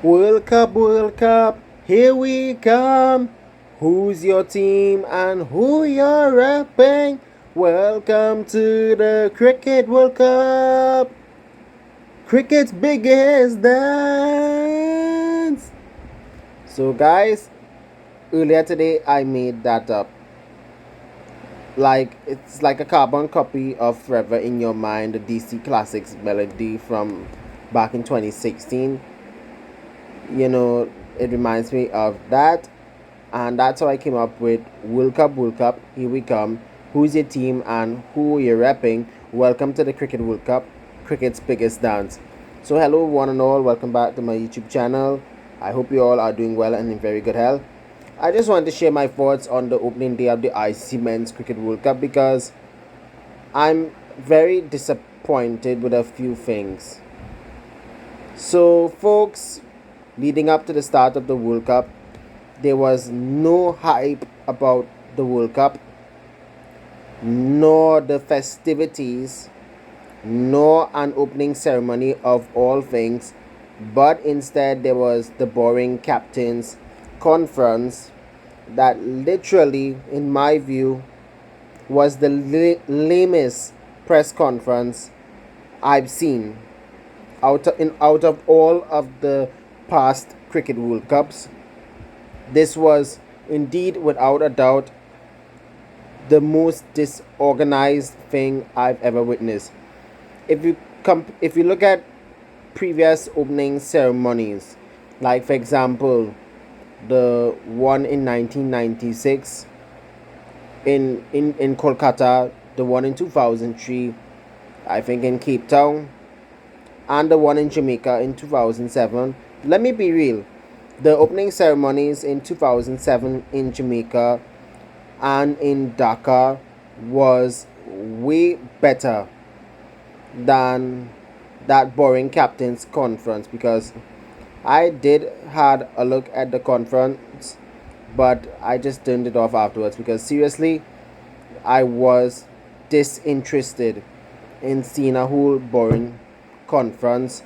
World Cup, here we come. Who's your team and who you're repping? Welcome to the Cricket World Cup. Cricket's biggest dance. So, guys, earlier today I made that up. Like, it's like a carbon copy of Forever in Your Mind, the DC Classics melody from back in 2016. It reminds me of that, and that's how I came up with World Cup, here we come. Who's your team and who you're repping? Welcome to the Cricket World Cup, cricket's biggest dance. So hello one and all, welcome back to my YouTube channel. I hope you all are doing well and in very good health. I just wanted to share my thoughts on the opening day of the ICC Men's Cricket World Cup because I'm very disappointed with a few things. So folks, leading up to the start of the World Cup, there was no hype about the World Cup, nor the festivities, nor an opening ceremony of all things, but instead there was the boring captains conference that literally, in my view, was the lamest press conference I've seen out of all of the past Cricket World Cups. This was indeed, without a doubt, the most disorganized thing I've ever witnessed. If you look at previous opening ceremonies, like for example, the one in 1996 in Kolkata, the one in 2003, I think in Cape Town, and the one in Jamaica in 2007. Let me be real. The opening ceremonies in 2007 in Jamaica and in Dhaka was way better than that boring captain's conference, because I did had a look at the conference, but I just turned it off afterwards because seriously, I was disinterested in seeing a whole boring conference.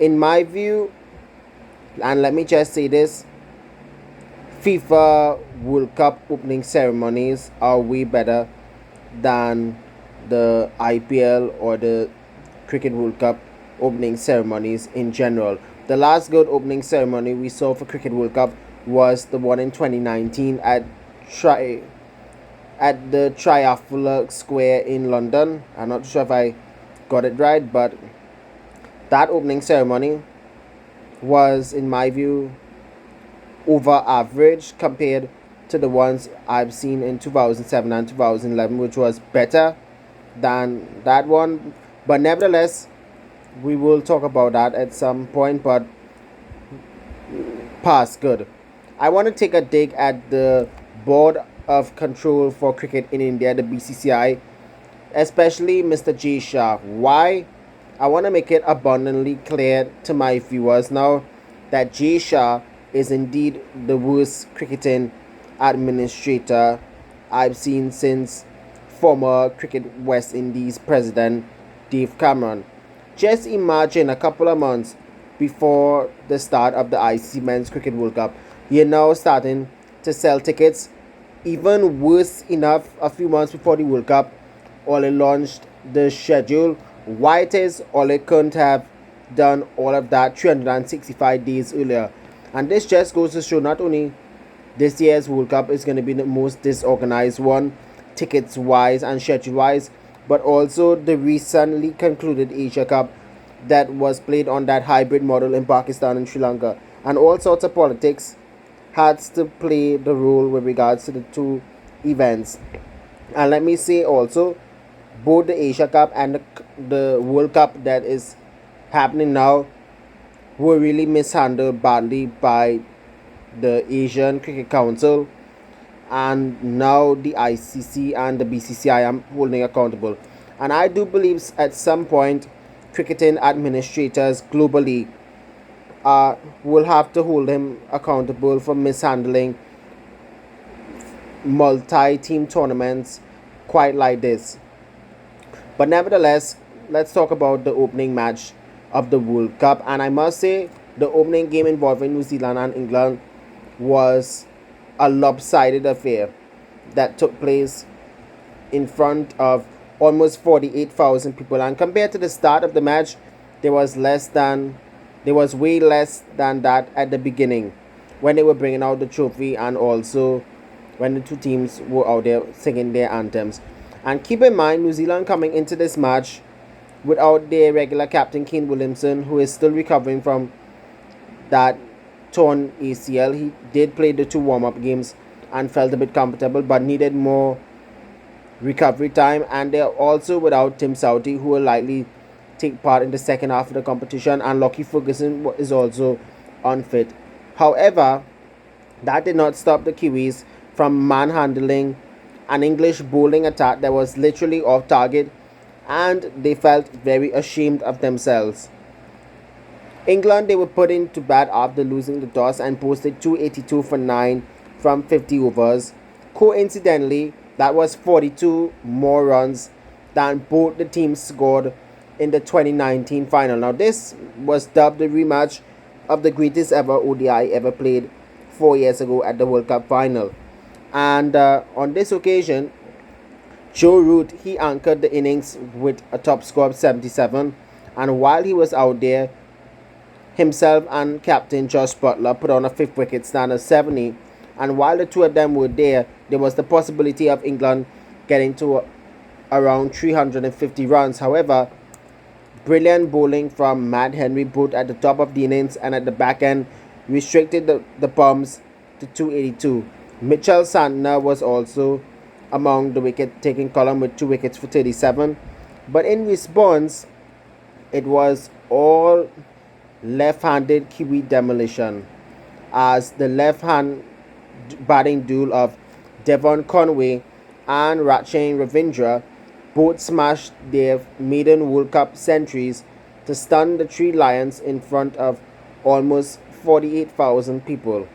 In my view, and let me just say this, FIFA World Cup opening ceremonies are way better than the IPL or the Cricket World Cup opening ceremonies in general. The last good opening ceremony we saw for Cricket World Cup was the one in 2019 at the Trafalgar Square in London. I'm not sure if I got it right, but that opening ceremony was, in my view, over average compared to the ones I've seen in 2007 and 2011, which was better than that one. But nevertheless, we will talk about that at some point. But past good. I want to take a dig at the Board of Control for Cricket in India, the BCCI, especially Mr. J. Shah. Why? I want to make it abundantly clear to my viewers now that J. Shah is indeed the worst cricketing administrator I've seen since former Cricket West Indies president Dave Cameron. Just imagine a couple of months before the start of the ICC Men's Cricket World Cup, you're now starting to sell tickets. Even worse enough, a few months before the World Cup, Ole launched the schedule. Why it is Ole couldn't have done all of that 365 days earlier. And this just goes to show not only this year's World Cup is going to be the most disorganized one, tickets wise and schedule wise, but also the recently concluded Asia Cup that was played on that hybrid model in Pakistan and Sri Lanka. And all sorts of politics had to play the role with regards to the two events. And let me say also, both the Asia Cup and the World Cup that is happening now were really mishandled badly by the Asian Cricket Council, and now the ICC and the BCCI are holding accountable. And I do believe at some point cricketing administrators globally will have to hold him accountable for mishandling multi-team tournaments quite like this. But nevertheless, let's talk about the opening match of the World Cup. And I must say, the opening game involving New Zealand and England was a lopsided affair that took place in front of almost 48,000 people. And compared to the start of the match, there was way less than that at the beginning when they were bringing out the trophy and also when the two teams were out there singing their anthems. And keep in mind, New Zealand coming into this match without their regular captain Kane Williamson, who is still recovering from that torn ACL. He did play the two warm-up games and felt a bit comfortable, but needed more recovery time. And they're also without Tim Southee, who will likely take part in the second half of the competition, and Lockie Ferguson is also unfit. However, that did not stop the Kiwis from manhandling an English bowling attack that was literally off target, and they felt very ashamed of themselves. England, they were put into bat after losing the toss and posted 282 for 9 from 50 overs. Coincidentally, that was 42 more runs than both the teams scored in the 2019 final. Now, this was dubbed the rematch of the greatest ever ODI ever played 4 years ago at the World Cup final. And on this occasion, Joe Root, he anchored the innings with a top score of 77. And while he was out there, himself and captain Josh Butler put on a fifth wicket stand of 70. And while the two of them were there was the possibility of England getting to around 350 runs. However, brilliant bowling from Matt Henry both at the top of the innings and at the back end restricted the Poms to 282. Mitchell Santner was also among the wicket-taking column with 2 wickets for 37. But in response, it was all left-handed Kiwi demolition, as the left-hand batting duel of Devon Conway and Ravindra both smashed their maiden World Cup centuries to stun the Three Lions in front of almost 48,000 people.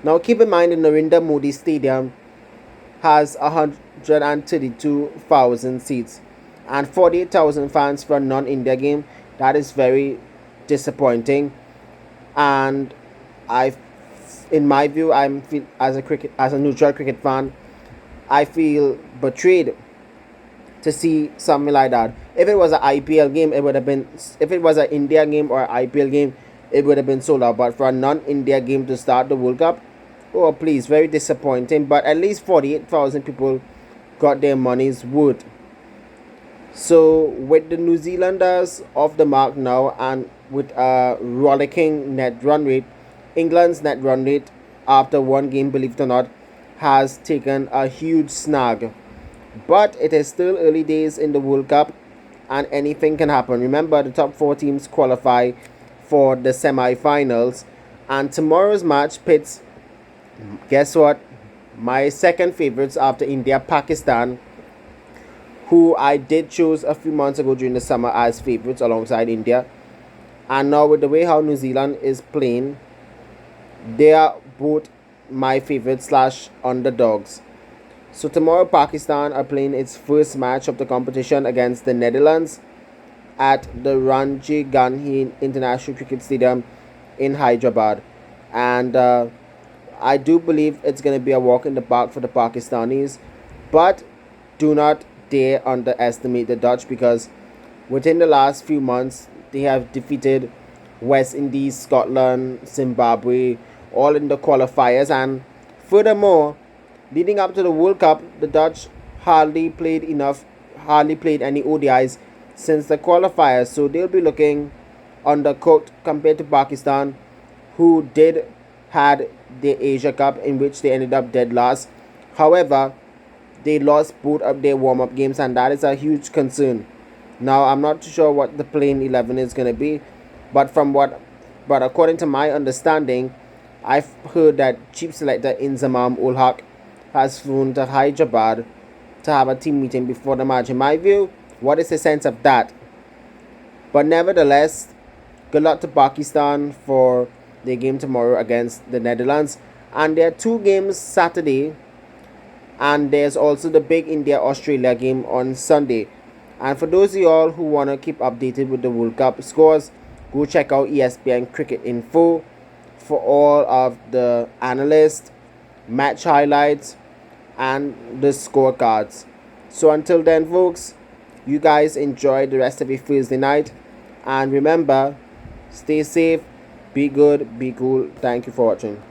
Now keep in mind, the Narendra Modi Stadium has 132,000 seats and 48,000 fans for a non-India game. That is very disappointing, and in my view, as a neutral cricket fan, I feel betrayed to see something like that. If it was an IPL game, it would have been. If it was an India game or IPL game, it would have been sold out. But for a non-India game to start the World Cup, oh please, very disappointing. But at least 48,000 people got their money's worth. So with the New Zealanders off the mark now, and with a rollicking net run rate, England's net run rate after one game, believe it or not, has taken a huge snag. But it is still early days in the World Cup, and anything can happen. Remember, the top 4 teams qualify for the semi-finals, and tomorrow's match pits, guess what, my second favorites after India, Pakistan, who I did choose a few months ago during the summer as favorites alongside India. And now with the way how New Zealand is playing, they are both my favorites slash underdogs. So tomorrow Pakistan are playing its first match of the competition against the Netherlands at the Ranji Gandhi International Cricket Stadium in Hyderabad. And I do believe it's going to be a walk in the park for the Pakistanis. But do not dare underestimate the Dutch, because within the last few months, they have defeated West Indies, Scotland, Zimbabwe, all in the qualifiers. And furthermore, leading up to the World Cup, the Dutch hardly played any ODIs since the qualifiers. So they'll be looking undercooked compared to Pakistan, who had the Asia Cup, in which they ended up dead last. However, they lost both of their warm-up games, and that is a huge concern. Now, I'm not too sure what the playing 11 is going to be, but according to my understanding, I've heard that chief selector Inzamam ul Haq has flown to Hyderabad to have a team meeting before the match. In my view, what is the sense of that? But nevertheless, good luck to Pakistan for their game tomorrow against the Netherlands. And there are 2 games Saturday, and there's also the big India-Australia game on Sunday. And for those of y'all who want to keep updated with the World Cup scores, Go check out ESPN Cricket Info for all of the analysts, match highlights, and the scorecards. So until then, folks, you guys enjoy the rest of your Thursday night. And remember, stay safe, be good, be cool. Thank you for watching.